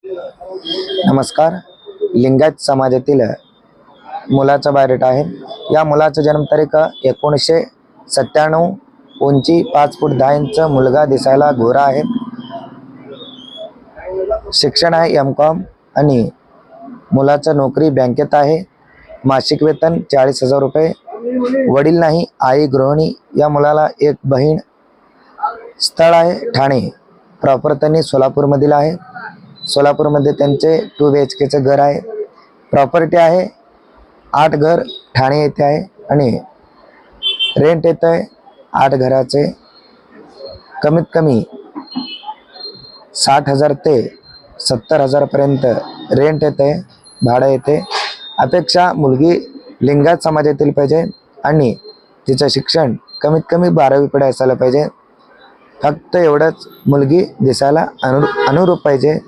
नमस्कार. लिंगायत समाजातील मुलाचा बायोडेटा आहे. या मुलाचा जन्मतारीख 1997, उंची 5 फूट 10 इंच, मुलगा दिसायला गोरा आहे. शिक्षण आहे M.Com आणि मुलाचा नोकरी बँकेत आहे. मासिक वेतन 40,000 रुपये. वडील नाही, आई गृहिणी. या मुलाला एक बहीण. स्थळ आहे ठाणे. प्रॉपर त्यांनी सोलापूरमधील आहे. सोलापूरमध्ये त्यांचे 2 BHK घर आहे. प्रॉपर्टी आहे 8 घर ठाणे येथे आहे आणि रेंट येत आहे 8 घराचे कमीत कमी 60,000 ते 70,000 पर्यंत रेंट येते, भाडं येते. अपेक्षा मुलगी लिंगायत समाजातील पाहिजे आणि तिचं शिक्षण कमीत कमी 12वी पुढे असायला पाहिजे. फक्त एवढंच, मुलगी दिसायला अनुरूप पाहिजे.